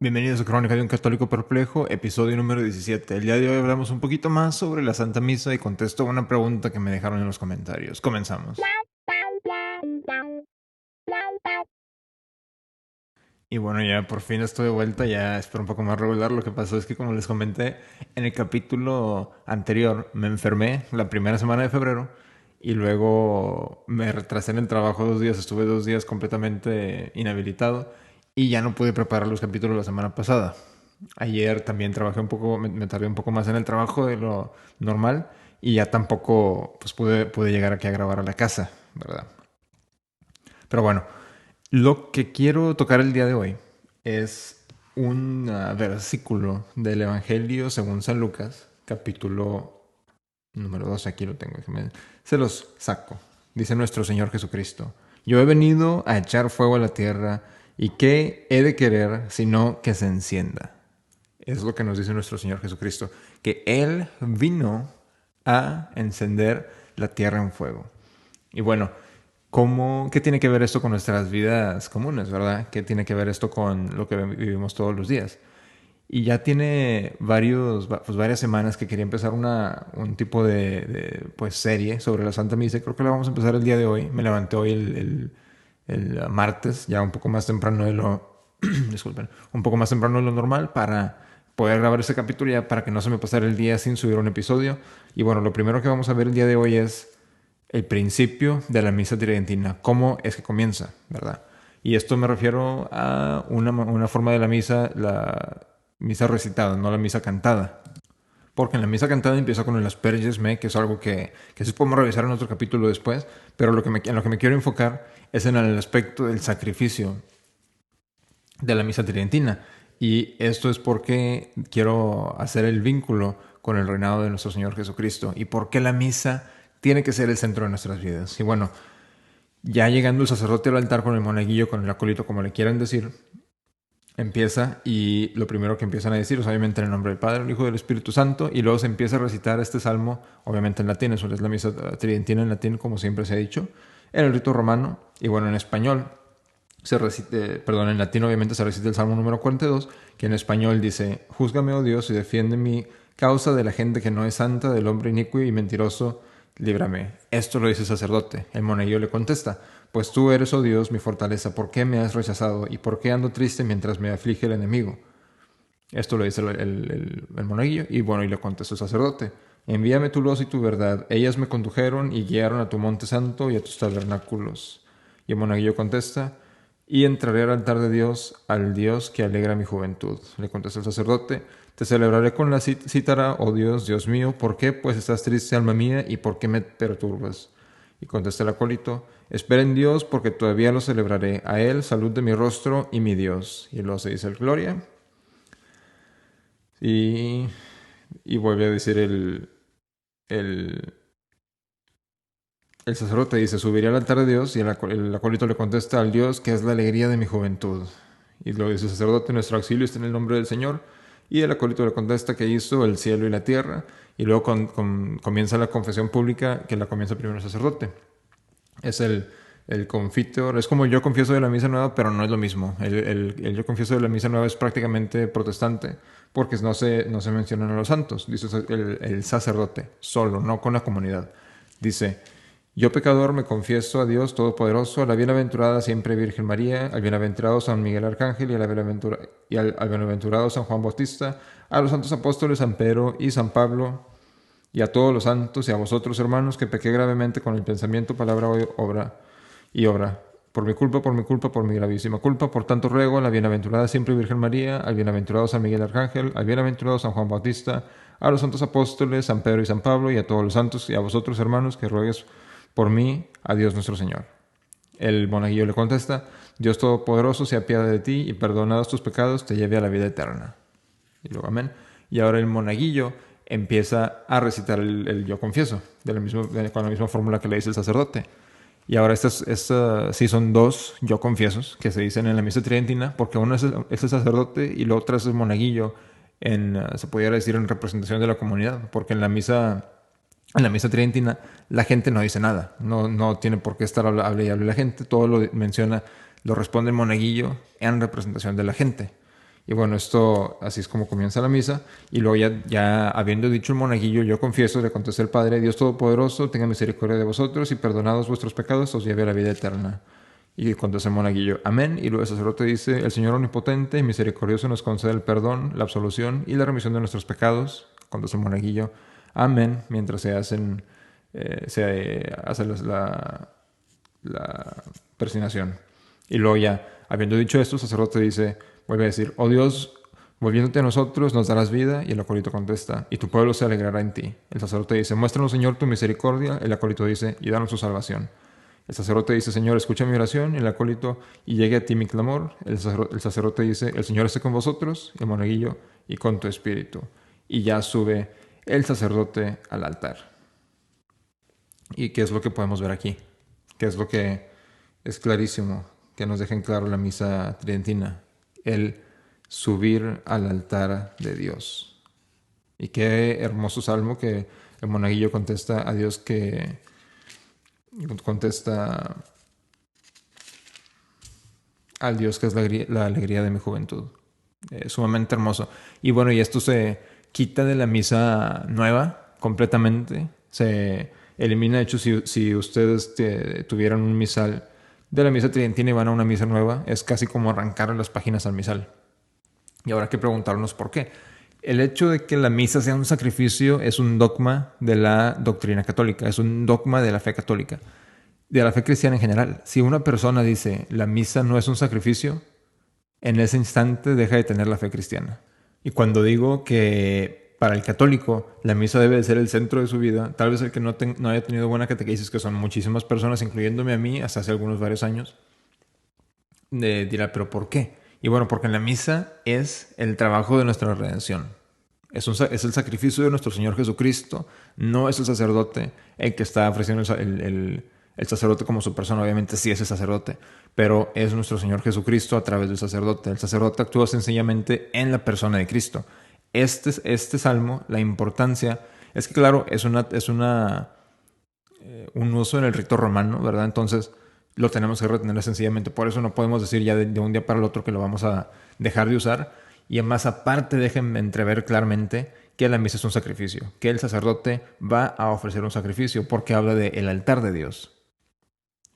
Bienvenidos a Crónica de un Católico Perplejo, episodio número 17. El día de hoy hablamos un poquito más sobre la Santa Misa y contesto una pregunta que me dejaron en los comentarios. Comenzamos. Y bueno, ya por fin estoy de vuelta, ya espero un poco más regular. Lo que pasó es que, como les comenté, en el capítulo anterior me enfermé la primera semana de febrero y luego me retrasé en el trabajo 2 días, estuve 2 días completamente inhabilitado y ya no pude preparar los capítulos la semana pasada. Ayer también trabajé un poco, me tardé un poco más en el trabajo de lo normal y ya tampoco pues pude llegar aquí a grabar a la casa, ¿verdad? Pero bueno, lo que quiero tocar el día de hoy es un versículo del Evangelio según San Lucas, capítulo número 12, aquí lo tengo, se los saco. Dice nuestro Señor Jesucristo: yo he venido a echar fuego a la tierra, y ¿qué he de querer sino que se encienda? Es lo que nos dice nuestro Señor Jesucristo, que Él vino a encender la tierra en fuego. Y bueno, ¿qué tiene que ver esto con nuestras vidas comunes, verdad? ¿Qué tiene que ver esto con lo que vivimos todos los días? Y ya tiene varias semanas que quería empezar un tipo de serie sobre la Santa Misa. Creo que la vamos a empezar el día de hoy. Me levanté hoy el martes, ya un poco más temprano de lo... disculpen, un poco más temprano de lo normal para poder grabar ese capítulo, ya para que no se me pasara el día sin subir un episodio. Y bueno, lo primero que vamos a ver el día de hoy es el principio de la misa tridentina, cómo es que comienza, ¿verdad? Y esto me refiero a una forma de la misa recitada, no la misa cantada. Porque en la misa cantada empieza con el Asperges Me, que es algo que sí podemos revisar en otro capítulo después, pero en lo que me quiero enfocar es en el aspecto del sacrificio de la misa tridentina. Y esto es porque quiero hacer el vínculo con el reinado de nuestro Señor Jesucristo y por qué la misa tiene que ser el centro de nuestras vidas. Y bueno, ya llegando el sacerdote al altar con el monaguillo, con el acólito, como le quieran decir, empieza, y lo primero que empiezan a decir es obviamente en el nombre del Padre, el Hijo y del Espíritu Santo, y luego se empieza a recitar este salmo, obviamente en latín. Eso es la misa tridentina en latín, como siempre se ha dicho, en el rito romano, y bueno, en español en latín obviamente se recita el Salmo número 42, que en español dice: júzgame, oh Dios, y defiende mi causa de la gente que no es santa, del hombre inicuo y mentiroso, líbrame. Esto lo dice el sacerdote. El monaguillo le contesta: pues tú eres, oh Dios, mi fortaleza, ¿por qué me has rechazado? ¿Y por qué ando triste mientras me aflige el enemigo? Esto lo dice el monaguillo, y bueno, y le contesta el sacerdote: envíame tu luz y tu verdad, ellas me condujeron y guiaron a tu monte santo y a tus tabernáculos. Y el monaguillo contesta: y entraré al altar de Dios, al Dios que alegra mi juventud. Le contesta el sacerdote: te celebraré con la cítara, oh Dios, Dios mío. ¿Por qué pues estás triste, alma mía, y por qué me perturbas? Y contesta el acólito: espera en Dios, porque todavía lo celebraré. A él, salud de mi rostro y mi Dios. Y luego se dice el gloria. Y, y vuelve a decir el, el sacerdote dice: subiré al altar de Dios, y el acólito le contesta: al Dios que es la alegría de mi juventud. Y luego dice el sacerdote: nuestro auxilio está en el nombre del Señor. Y el acólito le contesta que hizo el cielo y la tierra. Y luego comienza la confesión pública, que la comienza primero el sacerdote. Es el confiteor, es como el yo confieso de la misa nueva, pero no es lo mismo. El yo confieso de la misa nueva es prácticamente protestante, porque no se mencionan a los santos. Dice el sacerdote solo, no con la comunidad. Dice: yo pecador me confieso a Dios Todopoderoso, a la bienaventurada siempre Virgen María, al bienaventurado San Miguel Arcángel al bienaventurado San Juan Bautista, a los santos apóstoles San Pedro y San Pablo, y a todos los santos, y a vosotros, hermanos, que pequé gravemente con el pensamiento, palabra y obra. Por mi culpa, por mi gravísima culpa. Por tanto ruego a la bienaventurada siempre Virgen María, al bienaventurado San Miguel Arcángel, al bienaventurado San Juan Bautista, a los santos apóstoles San Pedro y San Pablo, y a todos los santos, y a vosotros, hermanos, que ruegues por mí a Dios nuestro Señor. El monaguillo le contesta: Dios Todopoderoso se apiade de ti, y perdonados tus pecados te lleve a la vida eterna. Y luego amén. Y ahora el monaguillo empieza a recitar el yo confieso, con la misma fórmula que le dice el sacerdote. Y ahora estas sí son dos yo confiesos que se dicen en la misa tridentina, porque uno es el sacerdote y la otra es el monaguillo, se pudiera decir en representación de la comunidad, porque en la misa tridentina la gente no dice nada, no tiene por qué estar hable y hable la gente, todo lo responde el monaguillo en representación de la gente. Y bueno, esto así es como comienza la misa. Y luego ya habiendo dicho el monaguillo, yo confieso, le contesté el Padre, Dios Todopoderoso, tenga misericordia de vosotros y perdonados vuestros pecados, os lleve a la vida eterna. Y contesta el monaguillo, amén. Y luego el sacerdote dice, el Señor omnipotente y misericordioso nos concede el perdón, la absolución y la remisión de nuestros pecados. Contesta el monaguillo, amén. Mientras se hace la persinación. Y luego ya, habiendo dicho esto, el sacerdote dice, vuelve a decir, oh Dios, volviéndote a nosotros, nos darás vida. Y el acólito contesta, y tu pueblo se alegrará en ti. El sacerdote dice, muéstranos, Señor, tu misericordia. El acólito dice, y danos tu salvación. El sacerdote dice, Señor, escucha mi oración. El acólito, y llegue a ti mi clamor. El sacerdote dice, el Señor esté con vosotros. El monaguillo, y con tu espíritu. Y ya sube el sacerdote al altar. ¿Y qué es lo que podemos ver aquí? ¿Qué es lo que es clarísimo? Que nos dejen claro la misa tridentina. El subir al altar de Dios. Y qué hermoso salmo que el monaguillo contesta a Dios que contesta al Dios que es la alegría de mi juventud. Sumamente hermoso. Y bueno, y esto se quita de la misa nueva completamente. Se elimina, de hecho, si ustedes tuvieran un misal de la misa tridentina y van a una misa nueva, es casi como arrancar las páginas al misal. Y ahora hay que preguntarnos por qué. El hecho de que la misa sea un sacrificio es un dogma de la doctrina católica, es un dogma de la fe católica, de la fe cristiana en general. Si una persona dice la misa no es un sacrificio, en ese instante deja de tener la fe cristiana. Y cuando digo que para el católico la misa debe de ser el centro de su vida, tal vez el que no haya tenido buena catequesis, que son muchísimas personas, incluyéndome a mí, hasta hace varios años, dirá, pero ¿por qué? Y bueno, porque en la misa es el trabajo de nuestra redención. Es el sacrificio de nuestro Señor Jesucristo, no es el sacerdote el que está ofreciendo el sacerdote como su persona, obviamente sí es el sacerdote, pero es nuestro Señor Jesucristo a través del sacerdote. El sacerdote actúa sencillamente en la persona de Cristo. Este salmo, la importancia, es que claro, un uso en el rito romano, ¿verdad? Entonces lo tenemos que retener sencillamente. Por eso no podemos decir ya de un día para el otro que lo vamos a dejar de usar. Y además, aparte, déjenme entrever claramente que la misa es un sacrificio, que el sacerdote va a ofrecer un sacrificio porque habla del altar de Dios.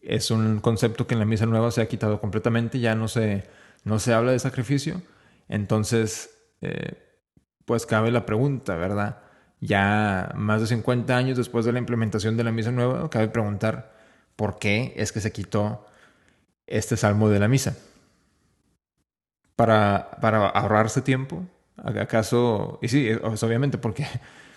Es un concepto que en la misa nueva se ha quitado completamente, ya no se habla de sacrificio. Entonces, pues cabe la pregunta, ¿verdad? Ya más de 50 años después de la implementación de la misa nueva, cabe preguntar por qué es que se quitó este salmo de la misa. Para ahorrarse tiempo, ¿acaso? Y sí, obviamente, porque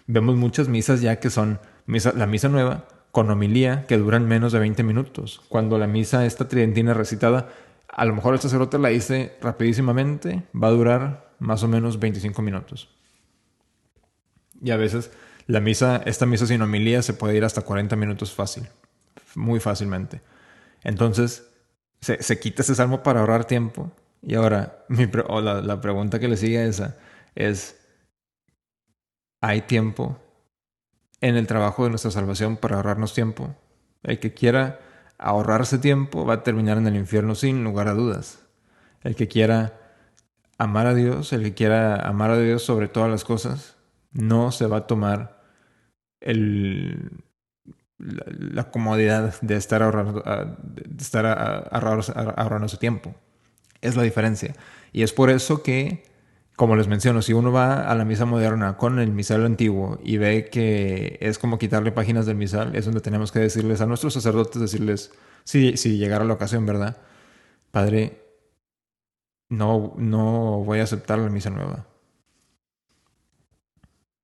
vemos muchas misas ya que son la misa nueva con homilía que duran menos de 20 minutos. Cuando la misa esta tridentina recitada, a lo mejor el sacerdote la dice rapidísimamente, va a durar más o menos 25 minutos. Y a veces esta misa sin homilía se puede ir hasta 40 minutos fácil, muy fácilmente. Entonces, se quita ese salmo para ahorrar tiempo. Y ahora, la pregunta que le sigue a esa es, ¿hay tiempo en el trabajo de nuestra salvación para ahorrarnos tiempo? El que quiera ahorrarse tiempo va a terminar en el infierno sin lugar a dudas. El que quiera amar a Dios, el que quiera amar a Dios sobre todas las cosas, no se va a tomar la comodidad de estar ahorrando su tiempo. Es la diferencia. Y es por eso que, como les menciono, si uno va a la misa moderna con el misal antiguo y ve que es como quitarle páginas del misal, es donde tenemos que decirles a nuestros sacerdotes, decirles, si llegara la ocasión, ¿verdad? Padre, no voy a aceptar la misa nueva.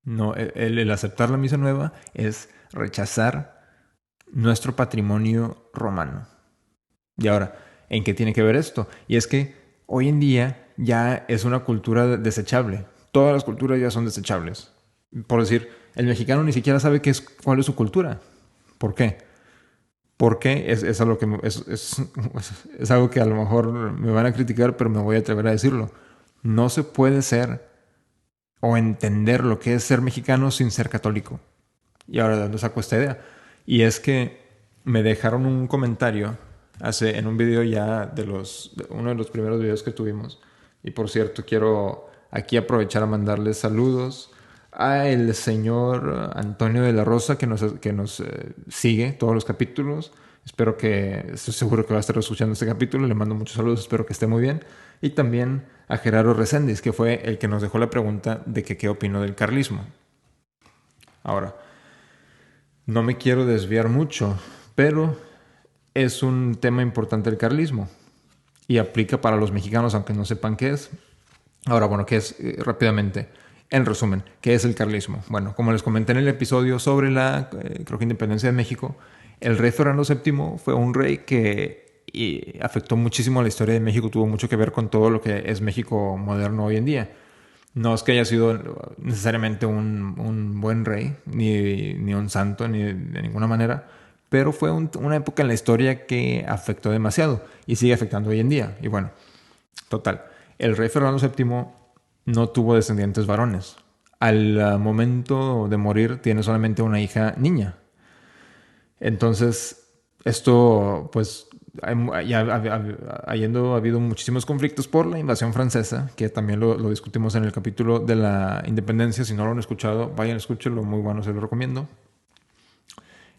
No, el aceptar la misa nueva es rechazar nuestro patrimonio romano. Y ahora, ¿en qué tiene que ver esto? Y es que hoy en día ya es una cultura desechable. Todas las culturas ya son desechables. Por decir, el mexicano ni siquiera sabe cuál es su cultura. ¿Por qué? Porque es algo es algo que a lo mejor me van a criticar, pero me voy a atrever a decirlo. No se puede ser o entender lo que es ser mexicano sin ser católico. Y ahora, ¿de dónde saco esta idea? Y es que me dejaron un comentario en un video ya uno de los primeros videos que tuvimos, Y por cierto, quiero aquí aprovechar a mandarles saludos a el señor Antonio de la Rosa que nos sigue todos los capítulos. Estoy seguro que va a estar escuchando este capítulo. Le mando muchos saludos, espero que esté muy bien. Y también a Gerardo Reséndiz, que fue el que nos dejó la pregunta de que qué opino del carlismo. Ahora, no me quiero desviar mucho, pero es un tema importante el carlismo y aplica para los mexicanos, aunque no sepan qué es. Ahora, bueno, ¿qué es? Rápidamente, en resumen, ¿qué es el carlismo? Bueno, como les comenté en el episodio sobre creo que independencia de México, el rey Fernando VII fue un rey que afectó muchísimo a la historia de México, tuvo mucho que ver con todo lo que es México moderno hoy en día. No es que haya sido necesariamente un buen rey, ni un santo, ni de ninguna manera, pero fue una época en la historia que afectó demasiado y sigue afectando hoy en día. Y bueno, total, el rey Fernando VII no tuvo descendientes varones. Al momento de morir tiene solamente una hija niña. Entonces, esto, pues, habiendo habido muchísimos conflictos por la invasión francesa, que también lo discutimos en el capítulo de la independencia. Si no lo han escuchado, vayan, escúchenlo, muy bueno, se lo recomiendo.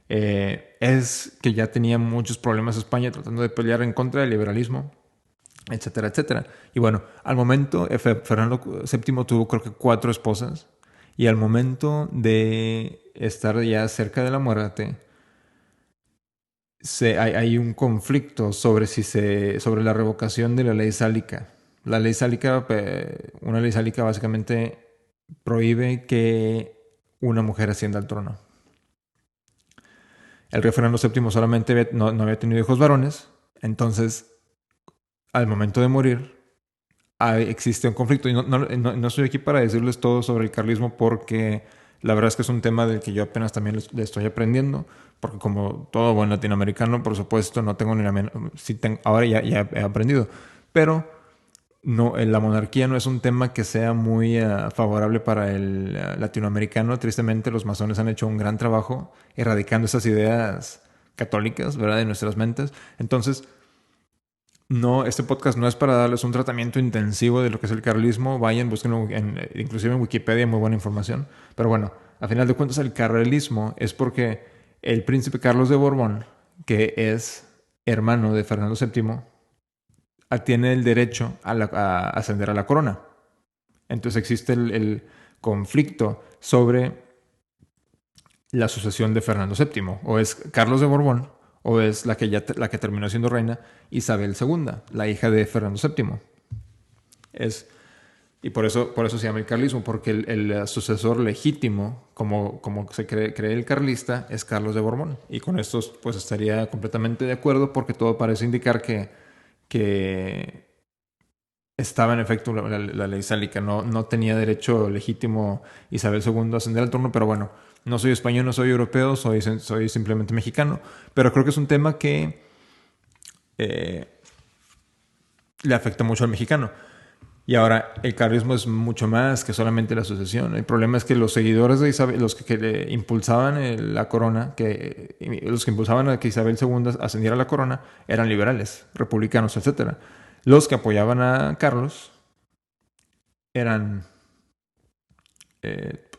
Es que ya tenía muchos problemas España tratando de pelear en contra del liberalismo, etcétera, etcétera. Y bueno, al momento, Fernando VII tuvo creo que 4 esposas, y al momento de estar ya cerca de la muerte, hay un conflicto sobre la revocación de la ley sálica. La ley sálica, una ley sálica básicamente prohíbe que una mujer ascienda al trono. El rey Fernando VII solamente no había tenido hijos varones, entonces al momento de morir existe un conflicto. Y no estoy aquí para decirles todo sobre el carlismo porque la verdad es que es un tema del que yo apenas también le estoy aprendiendo, porque como todo buen latinoamericano, por supuesto, no tengo ni la menor... Ahora ya he aprendido, pero no, la monarquía no es un tema que sea muy favorable para el latinoamericano. Tristemente, los masones han hecho un gran trabajo erradicando esas ideas católicas, ¿verdad?, de nuestras mentes. Entonces, no, este podcast no es para darles un tratamiento intensivo de lo que es el carlismo. Vayan, búsquenlo, inclusive en Wikipedia, muy buena información. Pero bueno, a final de cuentas, el carlismo es porque el príncipe Carlos de Borbón, que es hermano de Fernando VII, tiene el derecho a ascender a la corona. Entonces existe el conflicto sobre la sucesión de Fernando VII. O es Carlos de Borbón, o es la que terminó siendo reina, Isabel II, la hija de Fernando VII. Y por eso se llama el carlismo, porque el sucesor legítimo, como se cree el carlista, es Carlos de Borbón. Y con esto pues estaría completamente de acuerdo, porque todo parece indicar que estaba en efecto la ley sálica. No tenía derecho legítimo Isabel II a ascender al trono, pero bueno, no soy español, no soy europeo, soy simplemente mexicano. Pero creo que es un tema que le afecta mucho al mexicano. Y ahora, el carlismo es mucho más que solamente la sucesión. El problema es que los seguidores de Isabel, los que le impulsaban la corona, los que impulsaban a que Isabel II ascendiera a la corona, eran liberales, republicanos, etc. Los que apoyaban a Carlos eran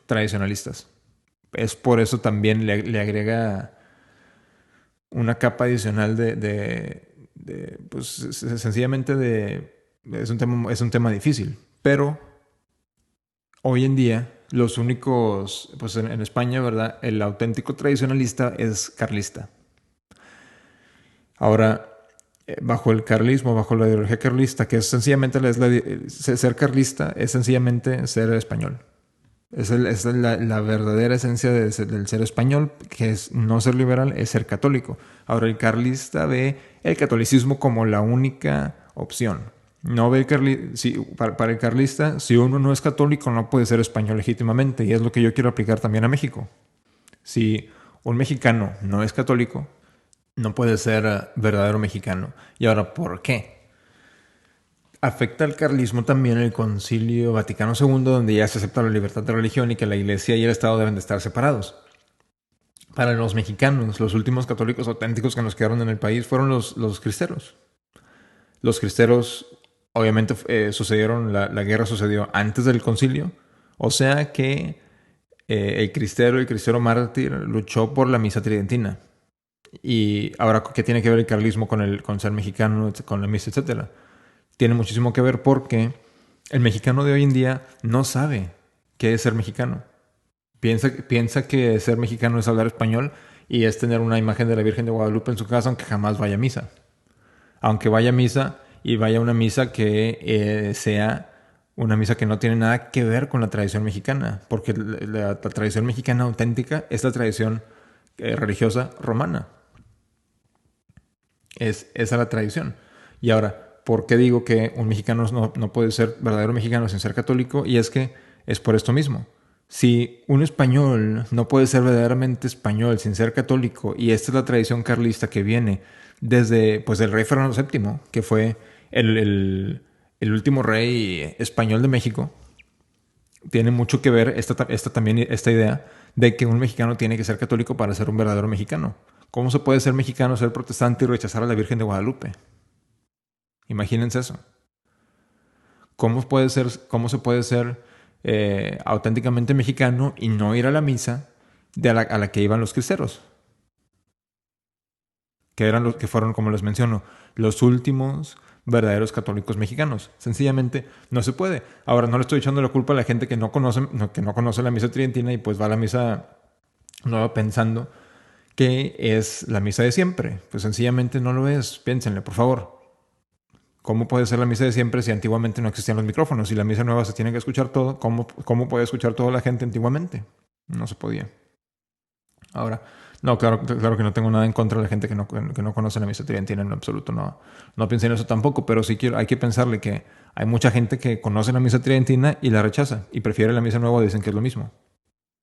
tradicionalistas. Es por eso también le agrega una capa adicional pues sencillamente es un tema difícil. Pero hoy en día los únicos, pues en España, ¿verdad?, el auténtico tradicionalista es carlista. Ahora, bajo el carlismo, bajo la ideología carlista, que es sencillamente ser carlista, es sencillamente ser español. Es la verdadera esencia del ser español, que es no ser liberal, es ser católico. Ahora, el carlista ve el catolicismo como la única opción. No ve para el carlista, si uno no es católico, no puede ser español legítimamente. Y es lo que yo quiero aplicar también a México. Si un mexicano no es católico, no puede ser verdadero mexicano. Y ahora, ¿por qué? Afecta al carlismo también el Concilio Vaticano II, donde ya se acepta la libertad de religión y que la Iglesia y el Estado deben de estar separados. Para los mexicanos, los últimos católicos auténticos que nos quedaron en el país fueron los cristeros. Los cristeros Obviamente la guerra sucedió antes del concilio, o sea que el cristero mártir luchó por la misa tridentina. Y ahora, ¿qué tiene que ver el carlismo con ser mexicano, con la misa, etcétera? Tiene muchísimo que ver porque el mexicano de hoy en día no sabe qué es ser mexicano. Piensa que ser mexicano es hablar español y es tener una imagen de la Virgen de Guadalupe en su casa, aunque jamás vaya a misa. Aunque vaya a misa y vaya a una misa que sea una misa que no tiene nada que ver con la tradición mexicana, porque la tradición mexicana auténtica es la tradición religiosa romana. Es esa la tradición. Y ahora, ¿por qué digo que un mexicano no puede ser verdadero mexicano sin ser católico? Y es que es por esto mismo. Si un español no puede ser verdaderamente español sin ser católico, y esta es la tradición carlista que viene desde pues, el rey Fernando VII, que fue el último rey español de México, tiene mucho que ver esta idea de que un mexicano tiene que ser católico para ser un verdadero mexicano. ¿Cómo se puede ser mexicano, ser protestante y rechazar a la Virgen de Guadalupe? Imagínense eso. ¿Cómo se puede ser auténticamente mexicano y no ir a la misa a la que iban los cristeros? Que eran los que fueron, como les menciono, los últimos verdaderos católicos mexicanos. Sencillamente no se puede. Ahora, no le estoy echando la culpa a la gente que no conoce la misa tridentina y pues va a la misa nueva pensando que es la misa de siempre. Pues sencillamente no lo es. Piénsenle, por favor. ¿Cómo puede ser la misa de siempre si antiguamente no existían los micrófonos? Si la misa nueva se tiene que escuchar todo, ¿cómo puede escuchar toda la gente antiguamente? No se podía. Ahora, no, claro que no tengo nada en contra de la gente que no conoce la misa tridentina en lo absoluto. No piensen en eso tampoco, pero sí hay que pensarle que hay mucha gente que conoce la misa tridentina y la rechaza y prefiere la misa nueva, dicen que es lo mismo.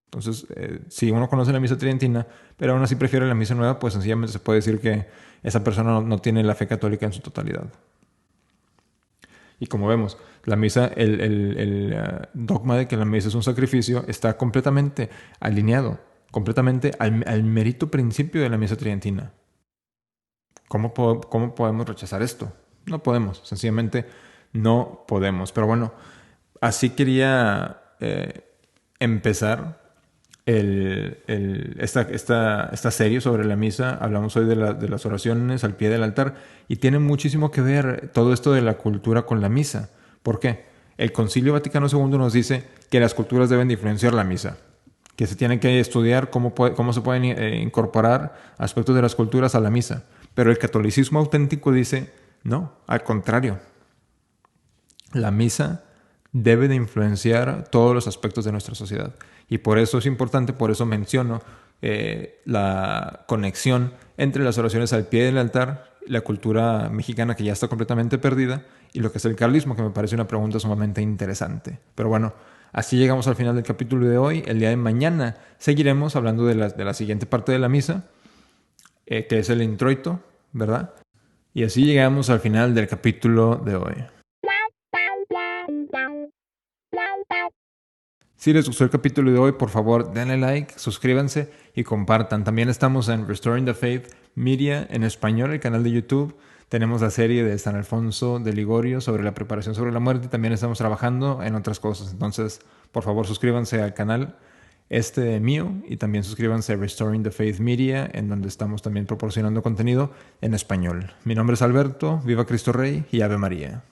Entonces, si uno conoce la misa tridentina, pero aún así prefiere la misa nueva, pues sencillamente se puede decir que esa persona no tiene la fe católica en su totalidad. Y como vemos, la misa, el dogma de que la misa es un sacrificio está completamente alineado, completamente al mérito principio de la misa tridentina. ¿Cómo podemos rechazar esto? No podemos, sencillamente no podemos. Pero bueno, así quería empezar esta serie sobre la misa. Hablamos hoy de las oraciones al pie del altar y tiene muchísimo que ver todo esto de la cultura con la misa. ¿Por qué? El Concilio Vaticano II nos dice que las culturas deben de influenciar la misa, que se tiene que estudiar cómo se pueden incorporar aspectos de las culturas a la misa. Pero el catolicismo auténtico dice, no, al contrario. La misa debe de influenciar todos los aspectos de nuestra sociedad. Y por eso es importante, por eso menciono la conexión entre las oraciones al pie del altar, la cultura mexicana que ya está completamente perdida, y lo que es el carlismo, que me parece una pregunta sumamente interesante. Pero bueno, así llegamos al final del capítulo de hoy. El día de mañana seguiremos hablando de la siguiente parte de la misa, que es el introito, ¿verdad? Y así llegamos al final del capítulo de hoy. Si les gustó el capítulo de hoy, por favor denle like, suscríbanse y compartan. También estamos en Restoring the Faith Media en español, el canal de YouTube. Tenemos la serie de San Alfonso de Ligorio sobre la preparación sobre la muerte. También estamos trabajando en otras cosas. Entonces, por favor, suscríbanse al canal mío y también suscríbanse a Restoring the Faith Media, en donde estamos también proporcionando contenido en español. Mi nombre es Alberto, viva Cristo Rey y Ave María.